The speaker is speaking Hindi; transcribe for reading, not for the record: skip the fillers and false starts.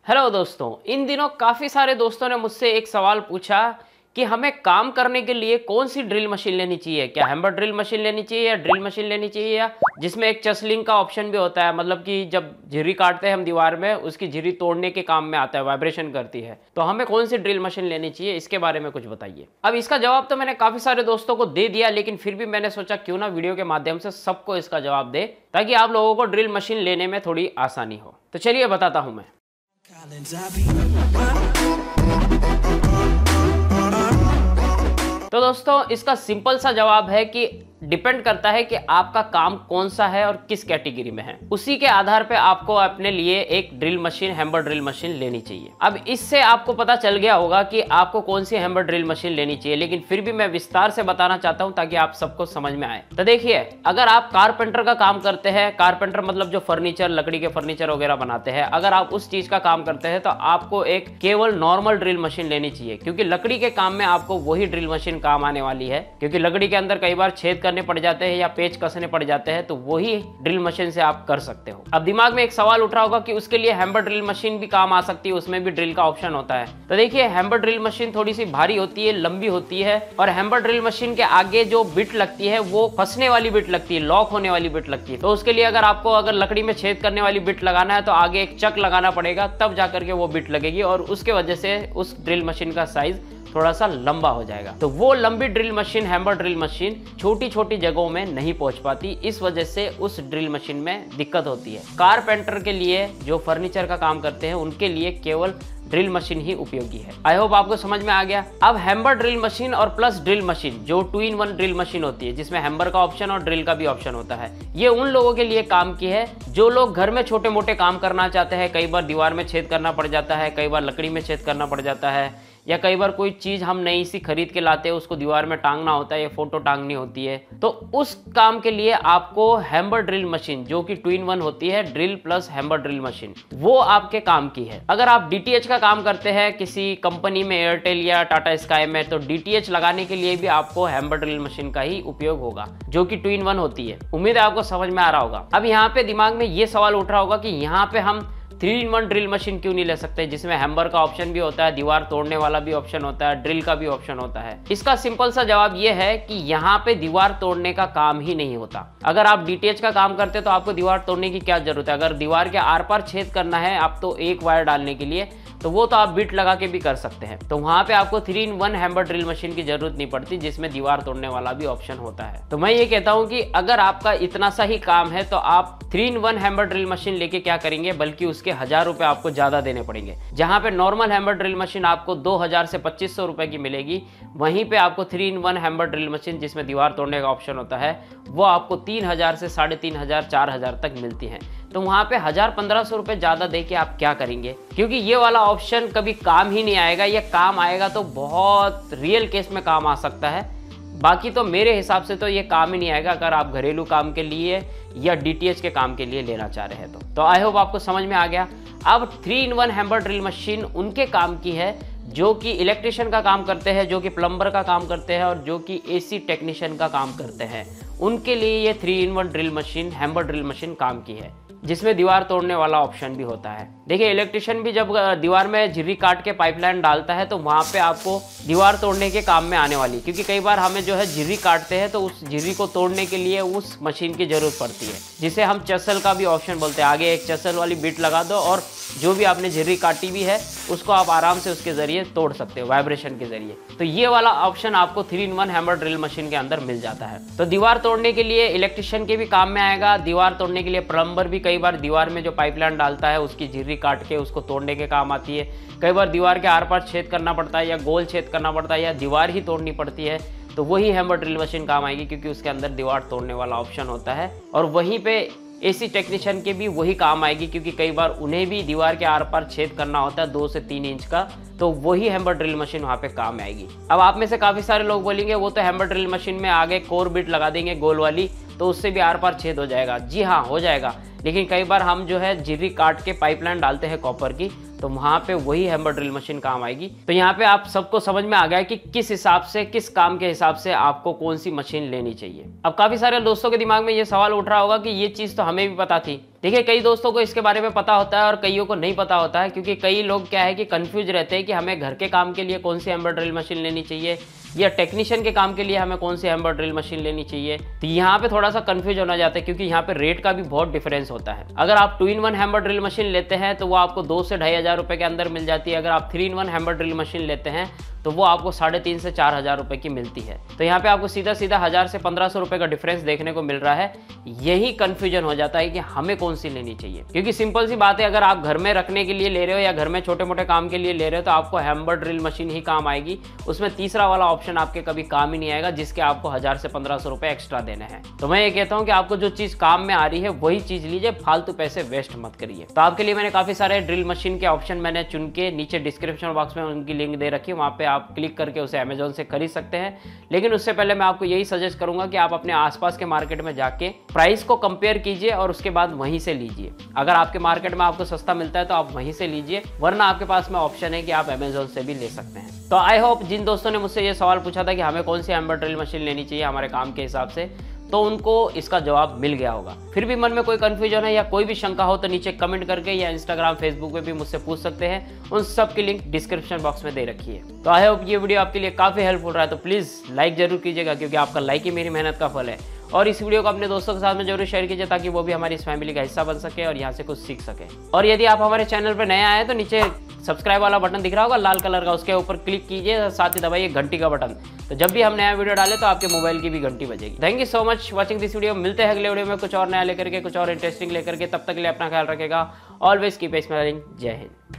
हेलो दोस्तों, इन दिनों काफ़ी सारे दोस्तों ने मुझसे एक सवाल पूछा कि हमें काम करने के लिए कौन सी ड्रिल मशीन लेनी चाहिए। क्या हैमर ड्रिल मशीन लेनी चाहिए या ड्रिल मशीन लेनी चाहिए, या जिसमें एक चसलिंग का ऑप्शन भी होता है, मतलब कि जब झिर्री काटते हैं हम दीवार में, उसकी झिर्री तोड़ने के काम में आता है, वाइब्रेशन करती है। तो हमें कौन सी ड्रिल मशीन लेनी चाहिए, इसके बारे में कुछ बताइए। अब इसका जवाब तो मैंने काफ़ी सारे दोस्तों को दे दिया, लेकिन फिर भी मैंने सोचा क्यों ना वीडियो के माध्यम से सबको इसका जवाब दे, ताकि आप लोगों को ड्रिल मशीन लेने में थोड़ी आसानी हो। तो चलिए बताता हूं मैं। तो दोस्तों, इसका सिंपल सा जवाब है कि डिपेंड करता है कि आपका काम कौन सा है और किस कैटेगरी में है। उसी के आधार पे आपको अपने लिए एक drill machine, hammer drill machine लेनी चाहिए। अब इससे आपको पता चल गया होगा कि आपको कौन सी हैमर ड्रिल मशीन लेनी चाहिए, लेकिन फिर भी मैं विस्तार से बताना चाहता हूं ताकि आप सबको समझ में आए। तो देखिए, अगर आप कारपेंटर का काम करते हैं, कारपेंटर मतलब जो फर्नीचर, लकड़ी के फर्नीचर वगैरह बनाते हैं, अगर आप उस चीज का काम करते हैं तो आपको एक केवल नॉर्मल ड्रिल मशीन लेनी चाहिए, क्योंकि लकड़ी के काम में आपको वही ड्रिल मशीन काम आने वाली है। क्योंकि लकड़ी के अंदर कई बार छेद करने पड़ जाते हैं या पेच कसने पड़ जाते हैं, तो वही ड्रिल मशीन से आप कर सकते हो। अब दिमाग में एक सवाल उठ रहा होगा कि उसके लिए हैमर ड्रिल मशीन भी काम आ सकती है, उसमें भी ड्रिल का ऑप्शन होता है। तो देखिए, हैमर ड्रिल मशीन थोड़ी सी भारी होती है, लंबी होती है, और हैमर ड्रिल मशीन के आगे जो बिट लगती है वो फंसने वाली बिट लगती है, लॉक होने वाली बिट लगती है। तो उसके लिए अगर लकड़ी में छेद करने वाली बिट लगाना है तो आगे एक चक लगाना पड़ेगा, तब जाकर के वो बिट लगेगी, और उसके वजह से उस ड्रिल मशीन का साइज थोड़ा सा लंबा हो जाएगा। तो वो लंबी drill machine, hammer drill machine, छोटी छोटी जगहों में नहीं पहुंच पाती, इस वजह से उस ड्रिल मशीन में दिक्कत होती है। कारपेंटर के लिए, जो फर्नीचर का काम करते हैं, उनके लिए केवल ड्रिल मशीन ही उपयोगी है। आई होप आपको समझ में आ गया। अब हैमर ड्रिल मशीन और प्लस ड्रिल मशीन, जो 2-in-1 ड्रिल मशीन होती है, जिसमें हैमर का ऑप्शन और ड्रिल का भी ऑप्शन होता है, ये उन लोगों के लिए काम की है जो लोग घर में छोटे मोटे काम करना चाहते हैं। कई बार दीवार में छेद करना पड़ जाता है, कई बार लकड़ी में छेद करना पड़ जाता है, या कई बार कोई चीज हम नई सी खरीद के लाते हैं, उसको दीवार में टांगना होता है या फोटो टांगनी होती है। तो उस काम के लिए आपको हैमर ड्रिल मशीन, जो कि 2-in-1 होती है, drill plus hammer drill machine, वो आपके काम की है। अगर आप डीटीएच का काम करते हैं किसी कंपनी में, एयरटेल या टाटा स्काई में, तो डीटीएच लगाने के लिए भी आपको हैमर ड्रिल मशीन का ही उपयोग होगा, जो कि 2-in-1 होती है। उम्मीद है आपको समझ में आ रहा होगा। अब यहाँ पे दिमाग में ये सवाल उठ रहा होगा कि यहाँ पे हम 3-in-1 ड्रिल मशीन क्यों नहीं ले सकते, जिसमें हैमर का ऑप्शन भी होता है, दीवार तोड़ने वाला भी ऑप्शन होता है, ड्रिल का भी ऑप्शन होता है। इसका सिंपल सा जवाब ये है कि यहाँ पे दीवार तोड़ने का काम ही नहीं होता। अगर आप डीटीएच का काम करते तो आपको दीवार तोड़ने की क्या जरूरत है। अगर दीवार के आर पार छेद करना है आप तो एक वायर डालने के लिए, तो वो तो आप बिट लगा के भी कर सकते हैं। तो वहां पे आपको 3-in-1 हैमर ड्रिल मशीन की जरूरत नहीं पड़ती, जिसमें दीवार तोड़ने वाला भी ऑप्शन होता है। तो मैं ये कहता हूं कि अगर आपका इतना सा ही काम है तो आप 3-in-1 हैमर ड्रिल मशीन लेके क्या करेंगे, बल्कि उसके 1000 रुपए आपको ज्यादा देने पड़ेंगे। जहां पे नॉर्मल हैमर ड्रिल मशीन आपको 2000 से 2500 रुपए की मिलेगी, वहीं पे आपको 3-in-1 हैमर ड्रिल मशीन, जिसमें दीवार तोड़ने का ऑप्शन होता है, वो आपको 3000 से 3500, 4000 तक मिलती है। तो वहां पे 1000-1500 रुपए ज्यादा दे के आप क्या करेंगे, क्योंकि ये वाला ऑप्शन कभी काम ही नहीं आएगा। ये काम आएगा तो बहुत रियल केस में काम आ सकता है, बाकी तो मेरे हिसाब से तो ये काम ही नहीं आएगा अगर आप घरेलू काम के लिए या डीटीएच के काम के लिए लेना चाह रहे हैं। तो आई होप आपको समझ में आ गया। अब 3-in-1 हैमर ड्रिल मशीन उनके काम की है जो कि इलेक्ट्रिशियन का काम करते हैं, जो कि प्लम्बर का काम करते हैं, और जो कि एसी टेक्नीशियन का काम करते हैं। उनके लिए ये 3-in-1 drill machine, hammer drill machine काम की है, जिसमें दीवार तोड़ने वाला ऑप्शन भी होता है। देखिए, इलेक्ट्रिशियन भी जब दीवार में झिर्री काट के पाइपलाइन डालता है तो वहाँ पे आपको दीवार तोड़ने के काम में आने वाली, क्योंकि कई बार हमें जो है झिर्री काटते हैं तो उस झिर्री को तोड़ने के लिए उस मशीन की जरूरत पड़ती है, जिसे हम चसल का भी ऑप्शन बोलते हैं। आगे एक चसल वाली बिट लगा दो और जो भी आपने झिर्री काटी भी है उसको आप आराम से उसके जरिए तोड़ सकते हो, वाइब्रेशन के जरिए। तो ये वाला ऑप्शन आपको 3-in-1 हैमर ड्रिल मशीन के अंदर मिल जाता है। तो दीवार तोड़ने के लिए इलेक्ट्रिशियन के भी काम में आएगा, दीवार तोड़ने के लिए प्लम्बर भी कई बार दीवार में जो पाइपलाइन डालता है उसकी झिर्री काट के उसको तोड़ने के काम आती है। कई बार दीवार के आर पार छेद करना पड़ता है, या गोल छेद करना पड़ता है, या दीवार ही तोड़नी पड़ती है, तो वही हैमर ड्रिल मशीन काम आएगी, क्योंकि उसके अंदर दीवार तोड़ने वाला ऑप्शन होता है। और वहीं पे एसी टेक्नीशियन के भी वही काम आएगी, क्योंकि कई बार उन्हें भी दीवार के आर पार छेद करना होता है 2 से 3 इंच का, तो वही हैमर ड्रिल मशीन वहाँ पे काम आएगी। अब आप में से काफ़ी सारे लोग बोलेंगे वो तो हैमर ड्रिल मशीन में आगे कोर बिट लगा देंगे गोल वाली, तो उससे भी आर पार छेद हो जाएगा। जी हाँ, हो जाएगा, लेकिन कई बार हम जो है जिर्री काट के पाइपलाइन डालते हैं कॉपर की, तो वहां पे वही हैमर ड्रिल मशीन काम आएगी। तो यहाँ पे आप सबको समझ में आ गया कि किस हिसाब से, किस काम के हिसाब से आपको कौन सी मशीन लेनी चाहिए। अब काफी सारे दोस्तों के दिमाग में ये सवाल उठ रहा होगा कि ये चीज तो हमें भी पता थी। देखिए, कई दोस्तों को इसके बारे में पता होता है और कईयों को नहीं पता होता है, क्योंकि कई लोग क्या है कि कंफ्यूज रहते हैं कि हमें घर के काम के लिए कौन सी हैमर ड्रिल मशीन लेनी चाहिए या टेक्नीशियन के काम के लिए हमें कौन सी हैमर ड्रिल मशीन लेनी चाहिए। तो यहाँ पे थोड़ा सा कंफ्यूज होना जाता है, क्योंकि यहाँ पे रेट का भी बहुत डिफरेंस होता है। अगर आप 2-in-1 हैमर ड्रिल मशीन लेते हैं तो वो आपको 2 से 2,500 रुपए के अंदर मिल जाती है। अगर आप 3-in-1 हैमर ड्रिल मशीन लेते हैं तो वो आपको 3,500 से 4,000 रुपए की मिलती है। तो यहाँ पे आपको सीधा सीधा 1,000 से 1,500 रुपए का डिफरेंस देखने को मिल रहा है। यही कंफ्यूजन हो जाता है कि हमें कौन सी लेनी चाहिए, क्योंकि सिंपल सी बात है, अगर आप घर में रखने के लिए ले रहे हो या घर में छोटे मोटे काम के लिए ले रहे हो तो आपको हैमर ड्रिल मशीन ही काम आएगी। उसमें तीसरा वाला ऑप्शन आपके कभी काम ही नहीं आएगा, जिसके आपको 1,000 से 1,500 रुपए एक्स्ट्रा देने हैं। तो मैं ये कहता हूँ कि आपको जो चीज काम में आ रही है वही चीज लीजिए, फालतू पैसे वेस्ट मत करिए। तो आपके लिए मैंने काफी सारे ड्रिल मशीन के ऑप्शन मैंने चुन के नीचे डिस्क्रिप्शन बॉक्स में उनकी लिंक दे रखी है, वहां पे आप क्लिक करके अमेज़न से खरीद सकते हैं। लेकिन उससे पहले मैं आपको यही सजेस्ट करूंगा कि आप अपने आसपास के मार्केट में जाके प्राइस को कंपेयर कीजिए और उसके बाद वहीं से लीजिए। अगर आपके मार्केट में आपको सस्ता मिलता है तो आप वहीं से लीजिए, वरना आपके पास में ऑप्शन है कि आप अमेज़न से भी ले सकते हैं। तो आई होप जिन दोस्तों ने मुझसे ये सवाल पूछा था कि हमें कौन सी हैमर ड्रिल मशीन लेनी चाहिए हमारे काम के हिसाब से, तो उनको इसका जवाब मिल गया होगा। फिर भी मन में कोई कंफ्यूजन है या कोई भी शंका हो तो नीचे कमेंट करके या इंस्टाग्राम फेसबुक पे भी मुझसे पूछ सकते हैं। उन सब की लिंक डिस्क्रिप्शन बॉक्स में दे रखी है। तो आई होप ये वीडियो आपके लिए काफी हेल्पफुल रहा है, तो प्लीज लाइक जरूर कीजिएगा, क्योंकि आपका लाइक ही मेरी मेहनत का फल है। और इस वीडियो को अपने दोस्तों के साथ में जरूर शेयर कीजिए, ताकि वो भी हमारी इस फैमिली का हिस्सा बन सके और यहाँ से कुछ सीख सके। और यदि आप हमारे चैनल पर नए आए हैं तो नीचे सब्सक्राइब वाला बटन दिख रहा होगा लाल कलर का, उसके ऊपर क्लिक कीजिए, साथ ही दबाइए घंटी का बटन। तो जब भी हम नया वीडियो डालें तो आपके मोबाइल की भी घंटी बजेगी। Thank you so much watching this video. मिलते हैं अगले वीडियो में कुछ और नया लेकर के, कुछ और इंटरेस्टिंग लेकर के। तब तक के लिए अपना ख्याल रखेगा। Always keep smiling. जय हिंद।